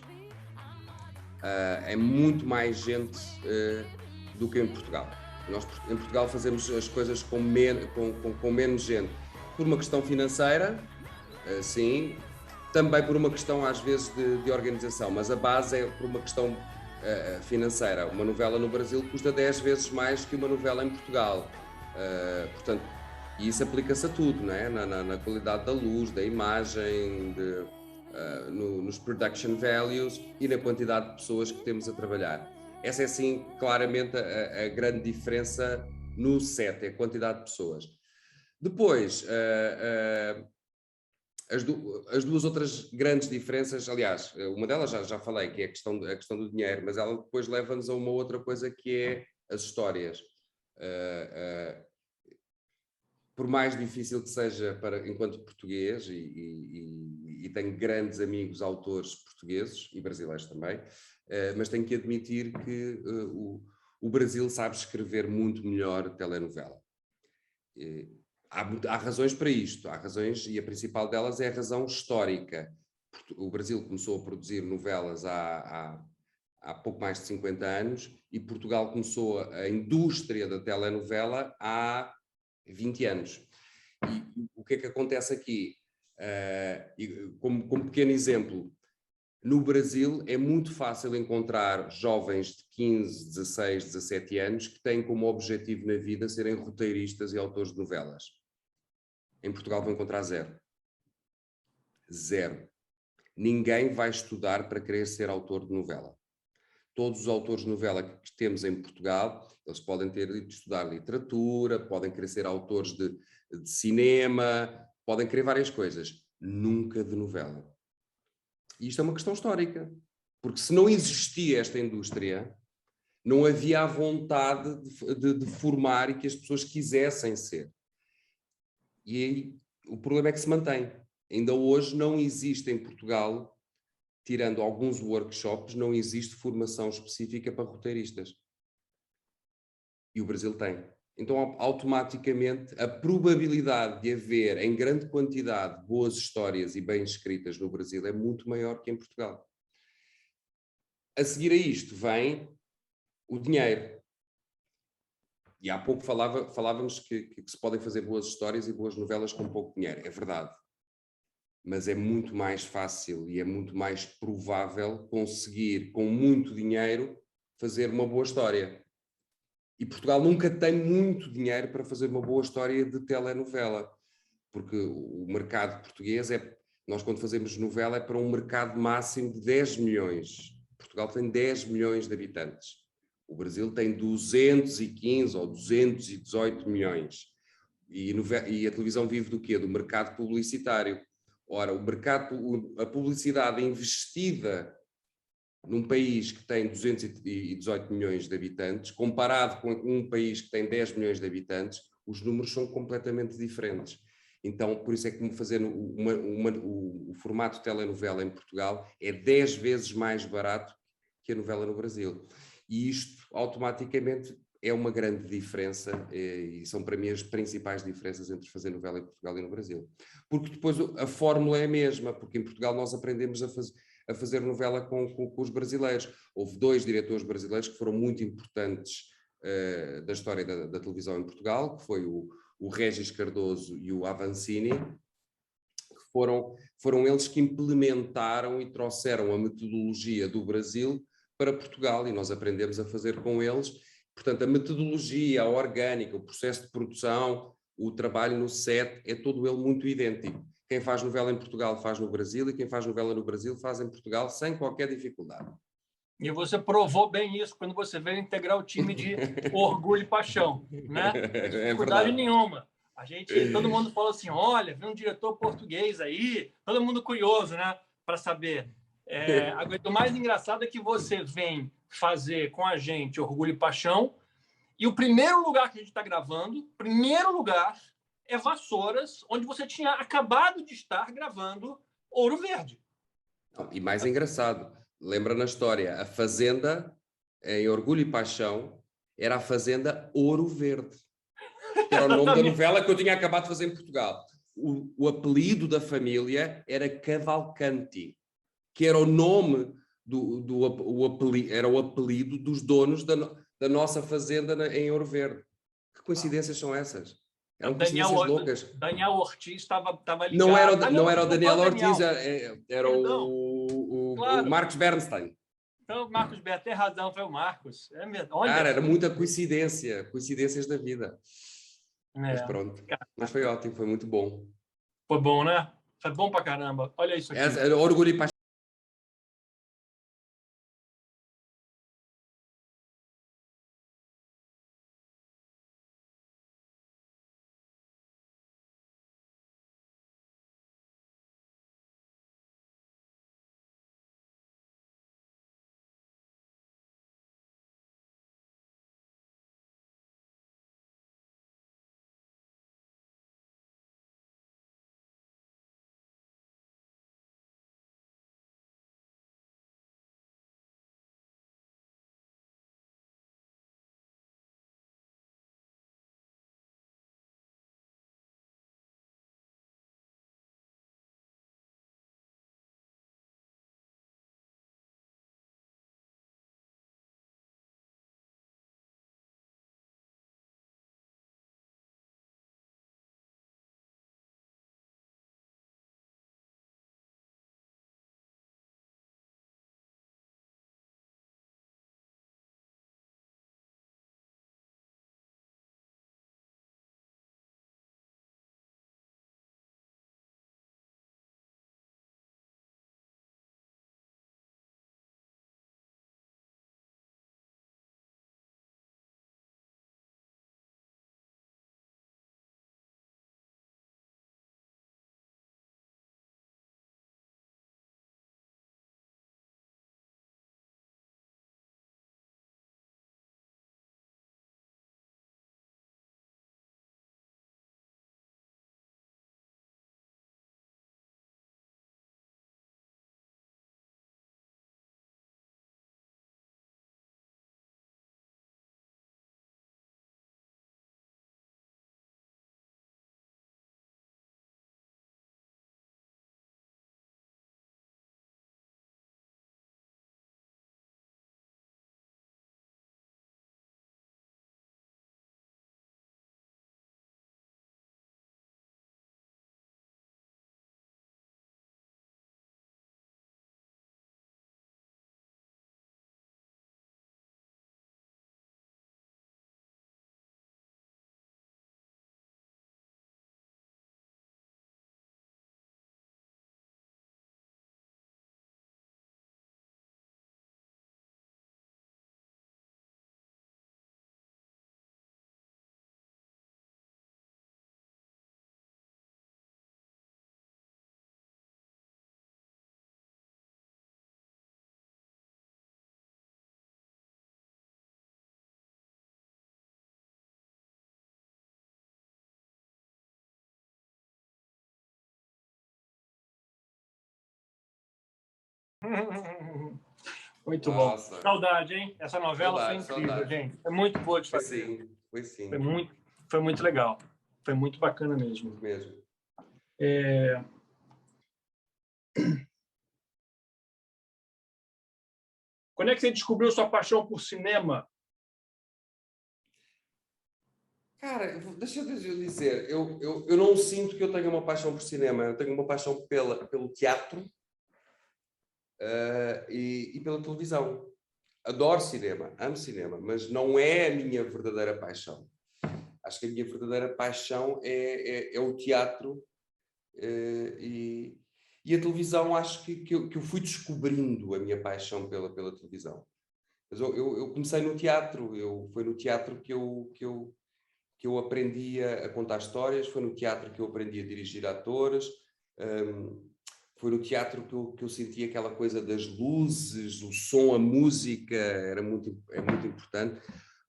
Speaker 2: É muito mais gente do que em Portugal. Nós, em Portugal, fazemos as coisas com menos gente. Por uma questão financeira, sim, também por uma questão, às vezes, de organização, mas a base é por uma questão financeira. Uma novela no Brasil custa 10 vezes mais que uma novela em Portugal. Portanto, e isso aplica-se a tudo, não é? Na qualidade da luz, da imagem, nos production values e na quantidade de pessoas que temos a trabalhar. Essa é, sim, claramente a grande diferença no set, é a quantidade de pessoas. Depois, as duas outras grandes diferenças, aliás, uma delas já falei, que é a questão do dinheiro, mas ela depois leva-nos a uma outra coisa que é as histórias. Por mais difícil que seja enquanto português, e tenho grandes amigos autores portugueses e brasileiros também, mas tenho que admitir que o Brasil sabe escrever muito melhor telenovela. Há razões para isto, há razões, e a principal delas é a razão histórica. O Brasil começou a produzir novelas há pouco mais de 50 anos e Portugal começou a indústria da telenovela há 20 anos. E o que é que acontece aqui? Como pequeno exemplo, no Brasil é muito fácil encontrar jovens de 15, 16, 17 anos que têm como objetivo na vida serem roteiristas e autores de novelas. Em Portugal vão encontrar zero. Zero. Ninguém vai estudar para querer ser autor de novela. Todos os autores de novela que temos em Portugal, eles podem ter de estudar literatura, podem querer ser autores de cinema, podem querer várias coisas. Nunca de novela. E isto é uma questão histórica. Porque se não existia esta indústria, não havia a vontade de formar e que as pessoas quisessem ser. E aí, o problema é que se mantém. Ainda hoje não existe em Portugal, tirando alguns workshops, não existe formação específica para roteiristas. E o Brasil tem. Então, automaticamente, a probabilidade de haver, em grande quantidade, boas histórias e bem escritas no Brasil é muito maior que em Portugal. A seguir a isto vem o dinheiro. E há pouco falávamos que se podem fazer boas histórias e boas novelas com pouco dinheiro. É verdade. Mas é muito mais fácil e é muito mais provável conseguir, com muito dinheiro, fazer uma boa história. E Portugal nunca tem muito dinheiro para fazer uma boa história de telenovela. Porque o mercado português nós quando fazemos novela é para um mercado máximo de 10 milhões. Portugal tem 10 milhões de habitantes. O Brasil tem 215 ou 218 milhões. E a televisão vive do quê? Do mercado publicitário. Ora, a publicidade investida num país que tem 218 milhões de habitantes, comparado com um país que tem 10 milhões de habitantes, os números são completamente diferentes. Então, por isso é que fazer o formato telenovela em Portugal é 10 vezes mais barato que a novela no Brasil. E isto, automaticamente, é uma grande diferença e são, para mim, as principais diferenças entre fazer novela em Portugal e no Brasil. Porque depois a fórmula é a mesma, porque em Portugal nós aprendemos a fazer novela com os brasileiros. Houve 2 diretores brasileiros que foram muito importantes da história da televisão em Portugal, que foi o Régis Cardoso e o Avancini, foram eles que implementaram e trouxeram a metodologia do Brasil para Portugal e nós aprendemos a fazer com eles. Portanto, a metodologia, a orgânica, o processo de produção, o trabalho no set, é todo ele muito idêntico. Quem faz novela em Portugal faz no Brasil e quem faz novela no Brasil faz em Portugal sem qualquer dificuldade.
Speaker 1: E você provou bem isso quando você veio integrar o time de Orgulho e Paixão, né? Sem dificuldade nenhuma. Todo mundo falou assim, olha, vem um diretor português aí, todo mundo curioso, né? Para saber. O mais engraçado é que você vem fazer com a gente Orgulho e Paixão e o primeiro lugar que a gente está gravando, é Vassouras, onde você tinha acabado de estar gravando Ouro Verde.
Speaker 2: E mais engraçado, lembra na história, a Fazenda, em Orgulho e Paixão, era a Fazenda Ouro Verde. Que era o nome da novela que eu tinha acabado de fazer em Portugal. O apelido da família era Cavalcanti, que era o nome era o apelido dos donos da nossa fazenda em Ouro Verde. Que coincidências são essas? Eram coincidências loucas.
Speaker 1: Daniel Ortiz estava ligado.
Speaker 2: Não era o Daniel Ortiz, era o Marcos Bernstein.
Speaker 1: Então, o Marcos Bernstein tem razão, foi o Marcos. É mesmo. Olha,
Speaker 2: cara, era muita coincidência, coincidências da vida. Mas pronto, mas foi ótimo, foi muito bom.
Speaker 1: Foi bom, né? Foi bom pra caramba. Olha isso aqui.
Speaker 2: Orgulho e Paixão.
Speaker 1: Muito bom. Saudade, hein? Essa novela foi incrível, gente. É muito boa de fazer.
Speaker 2: Foi sim.
Speaker 1: Foi muito legal. Foi muito bacana mesmo. Quando é que você descobriu sua paixão por cinema?
Speaker 2: Cara, deixa eu dizer, eu não sinto que eu tenha uma paixão por cinema, eu tenho uma paixão pelo teatro e pela televisão. Adoro cinema, amo cinema, mas não é a minha verdadeira paixão. Acho que a minha verdadeira paixão é o teatro e a televisão. Acho que eu fui descobrindo a minha paixão pela televisão. Mas eu comecei no teatro, foi no teatro que eu aprendi a contar histórias, foi no teatro que eu aprendi a dirigir atores, foi no teatro que eu senti aquela coisa das luzes, o som, a música, é muito importante.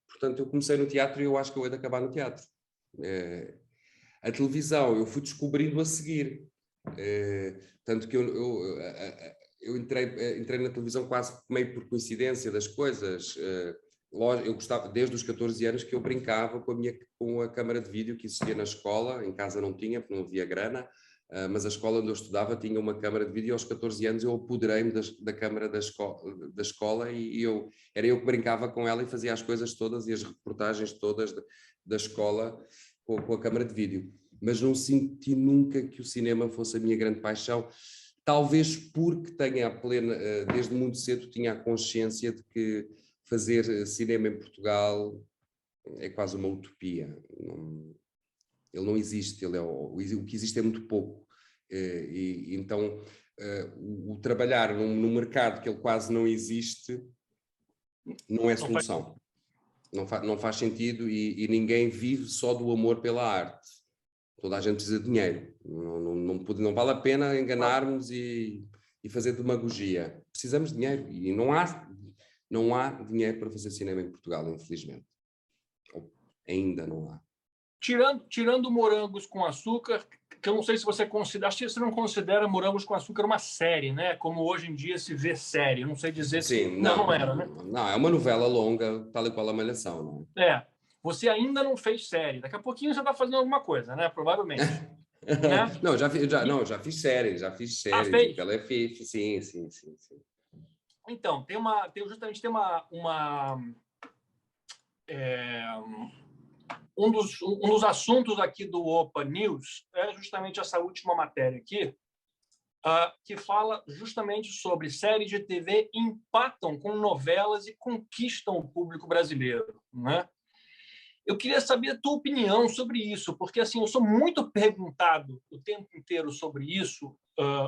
Speaker 2: Portanto, eu comecei no teatro e eu acho que eu hei de acabar no teatro. A televisão eu fui descobrindo a seguir. Tanto que eu entrei na televisão quase meio por coincidência das coisas. Eu gostava, desde os 14 anos, que eu brincava com a câmara de vídeo que existia na escola. Em casa não tinha, porque não havia grana, mas a escola onde eu estudava tinha uma câmara de vídeo e aos 14 anos eu apoderei-me da câmara da escola e era eu que brincava com ela e fazia as coisas todas e as reportagens todas da escola com a câmara de vídeo. Mas não senti nunca que o cinema fosse a minha grande paixão, talvez porque desde muito cedo tinha a consciência de que fazer cinema em Portugal é quase uma utopia. Ele não existe, o que existe é muito pouco. Então, o trabalhar num mercado que ele quase não existe não é solução. Não faz sentido e ninguém vive só do amor pela arte. Toda a gente precisa de dinheiro. Não vale a pena enganarmos e fazer demagogia. Precisamos de dinheiro e não há dinheiro para fazer cinema em Portugal, infelizmente. Ainda não há.
Speaker 1: Tirando Morangos com Açúcar, que eu não sei se você considera, acho que você não considera Morangos com Açúcar uma série, né? Como hoje em dia se vê série. Eu não sei dizer se... Não era, né?
Speaker 2: Não, é uma novela longa, tal e qual a Malhação, não
Speaker 1: é? Você ainda não fez série. Daqui a pouquinho você está fazendo alguma coisa, né? Provavelmente. Né?
Speaker 2: Não, já fiz série.
Speaker 1: Fez?
Speaker 2: Ela é fixe, sim.
Speaker 1: Então, um dos assuntos aqui do Opa News é justamente essa última matéria aqui, que fala justamente sobre séries de TV empatam com novelas e conquistam o público brasileiro, né? Eu queria saber a tua opinião sobre isso, porque assim, eu sou muito perguntado o tempo inteiro sobre isso,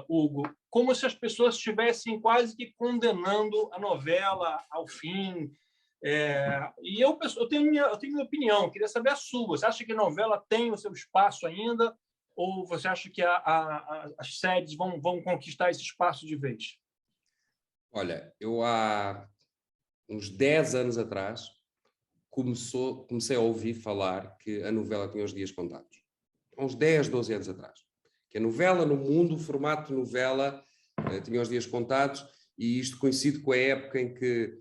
Speaker 1: Hugo, como se as pessoas estivessem quase que condenando a novela ao fim. E eu tenho minha opinião, queria saber a sua. Você acha que a novela tem o seu espaço ainda, ou você acha que as séries vão conquistar esse espaço de vez?
Speaker 2: Olha, eu há uns 10 anos atrás comecei a ouvir falar que a novela tinha os dias contados. Há uns 10, 12 anos atrás. Que a novela no mundo, o formato de novela, tinha os dias contados, e isto coincide com a época em que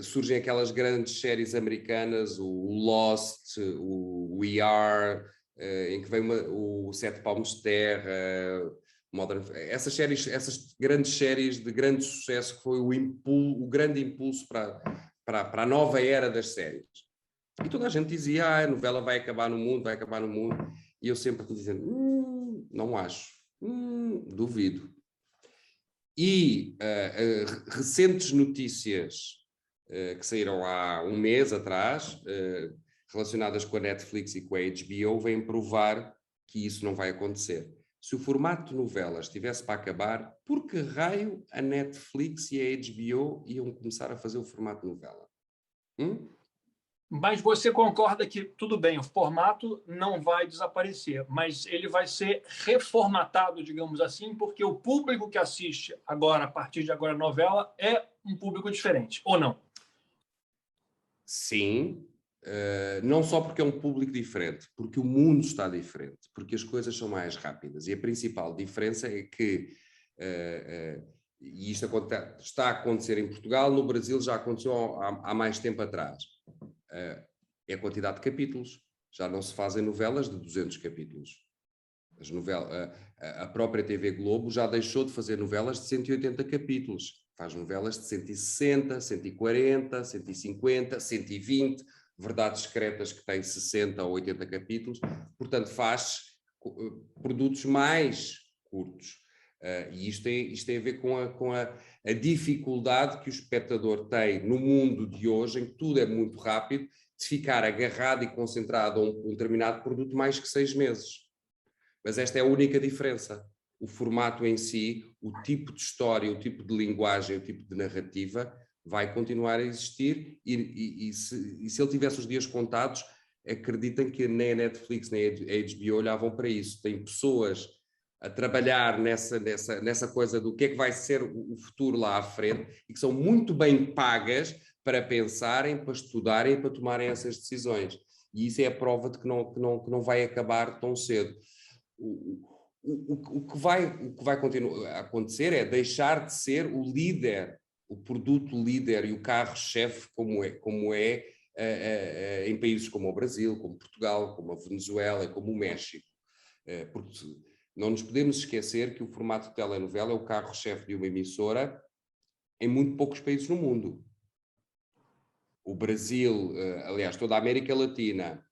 Speaker 2: surgem aquelas grandes séries americanas, o Lost, o ER, em que vem o Sete Palmos de Terra, essas grandes séries de grande sucesso, que foi o grande impulso para a nova era das séries. E toda a gente dizia, a novela vai acabar no mundo, e eu sempre dizendo, não acho, duvido. E recentes notícias que saíram há um mês atrás, relacionadas com a Netflix e com a HBO, vêm provar que isso não vai acontecer. Se o formato de novela estivesse para acabar, por que raio a Netflix e a HBO iam começar a fazer o formato de novela?
Speaker 1: Mas você concorda que, tudo bem, o formato não vai desaparecer, mas ele vai ser reformatado, digamos assim, porque o público que assiste agora, a partir de agora, a novela, é um público diferente, ou não?
Speaker 2: Sim, não só porque é um público diferente, porque o mundo está diferente, porque as coisas são mais rápidas. E a principal diferença é que, e isto está a acontecer em Portugal, no Brasil já aconteceu há mais tempo atrás, é a quantidade de capítulos. Já não se fazem novelas de 200 capítulos. A própria TV Globo já deixou de fazer novelas de 180 capítulos. Faz novelas de 160, 140, 150, 120, Verdades Secretas, que tem 60 ou 80 capítulos, portanto faz produtos mais curtos. E isto tem a ver com a dificuldade que o espectador tem no mundo de hoje, em que tudo é muito rápido, de ficar agarrado e concentrado a um determinado produto mais que 6 meses. Mas esta é a única diferença. O formato em si, o tipo de história, o tipo de linguagem, o tipo de narrativa vai continuar a existir e se ele tivesse os dias contados, acreditem que nem a Netflix nem a HBO olhavam para isso. Tem pessoas a trabalhar nessa coisa do que é que vai ser o futuro lá à frente e que são muito bem pagas para pensarem, para estudarem, para tomarem essas decisões. E isso é a prova de que não vai acabar tão cedo. O que vai continuar a acontecer é deixar de ser o líder, o produto líder e o carro-chefe como é em países como o Brasil, como Portugal, como a Venezuela, como o México. Porque não nos podemos esquecer que o formato de telenovela é o carro-chefe de uma emissora em muito poucos países no mundo. O Brasil, aliás, toda a América Latina,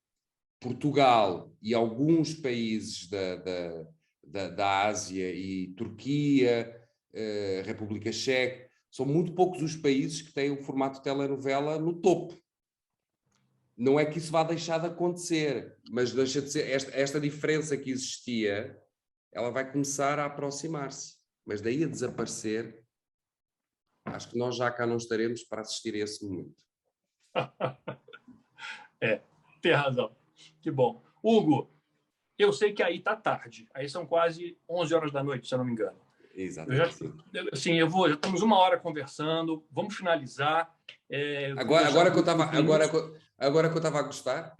Speaker 2: Portugal e alguns países da Ásia e Turquia, República Checa, são muito poucos os países que têm o formato de telenovela no topo. Não é que isso vá deixar de acontecer, mas deixa de ser esta diferença que existia, ela vai começar a aproximar-se. Mas daí a desaparecer, acho que nós já cá não estaremos para assistir a esse momento.
Speaker 1: Tem razão. Que bom. Hugo, eu sei que aí está tarde. Aí são quase 11 horas da noite, se eu não me engano.
Speaker 2: Exatamente.
Speaker 1: Já estamos 1 hora conversando. Vamos finalizar.
Speaker 2: Agora que eu estava a gostar.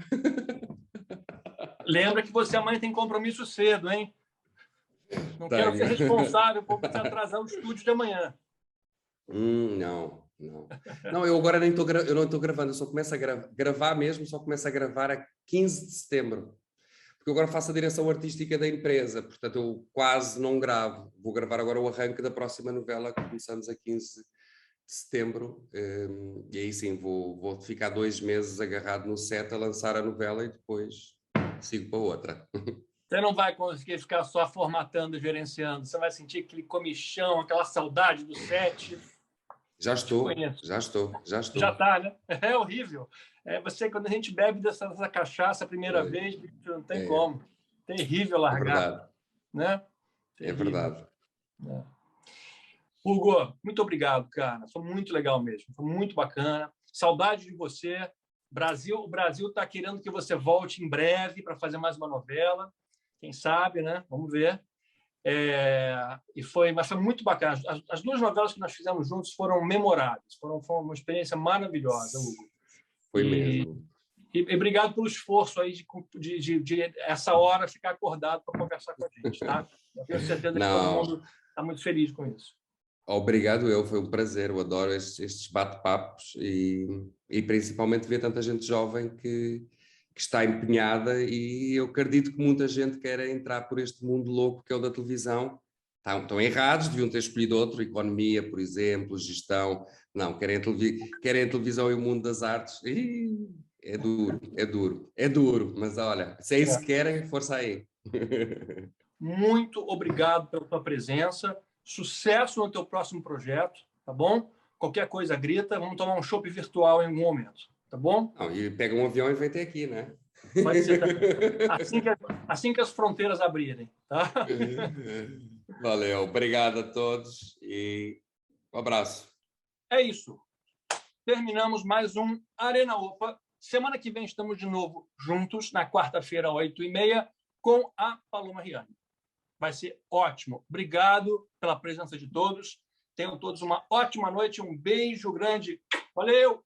Speaker 1: Lembra que você amanhã tem compromisso cedo, hein? Não quero ser responsável por você atrasar o estúdio de amanhã.
Speaker 2: Não, eu agora nem estou gravando, eu só começo a gravar mesmo, só começo a gravar a 15 de setembro. Porque eu agora faço a direção artística da empresa, portanto eu quase não gravo. Vou gravar agora o arranque da próxima novela, que começamos a 15 de setembro, e aí sim, vou ficar 2 meses agarrado no set a lançar a novela e depois sigo para outra.
Speaker 1: Você não vai conseguir ficar só formatando e gerenciando, você vai sentir aquele comichão, aquela saudade do set.
Speaker 2: Já estou.
Speaker 1: Já está, né? É horrível. Quando a gente bebe dessa cachaça a primeira vez, não tem como. Terrível largar.
Speaker 2: É verdade.
Speaker 1: Né?
Speaker 2: É verdade.
Speaker 1: Hugo, muito obrigado, cara. Foi muito legal mesmo. Foi muito bacana. Saudade de você. O Brasil está querendo que você volte em breve para fazer mais uma novela. Quem sabe, né? Vamos ver. Mas foi muito bacana. As 2 novelas que nós fizemos juntos foram memoráveis. Foi uma experiência maravilhosa, Hugo.
Speaker 2: Foi mesmo.
Speaker 1: E obrigado pelo esforço aí de essa hora ficar acordado para conversar com a gente, tá? Eu tenho certeza que todo mundo está muito feliz com isso.
Speaker 2: Obrigado, foi um prazer. Eu adoro estes bate-papos e principalmente ver tanta gente jovem que está empenhada, e eu acredito que muita gente quer entrar por este mundo louco que é o da televisão. Estão errados, deviam ter escolhido outro, economia, por exemplo, gestão. Não, querem a televisão e o mundo das artes. É duro, mas olha, se é isso que querem, força aí.
Speaker 1: Muito obrigado pela tua presença, sucesso no teu próximo projeto, tá bom? Qualquer coisa grita, vamos tomar um chopp virtual em algum momento. Tá bom?
Speaker 2: Não, e pega um avião e vem até aqui, né?
Speaker 1: Pode ser. Assim que as fronteiras abrirem, tá?
Speaker 2: Valeu, obrigado a todos e um abraço.
Speaker 1: É isso. Terminamos mais um Arena Opa. Semana que vem estamos de novo juntos, na quarta-feira, 8h30, com a Paloma Riani. Vai ser ótimo. Obrigado pela presença de todos. Tenham todos uma ótima noite. Um beijo grande. Valeu!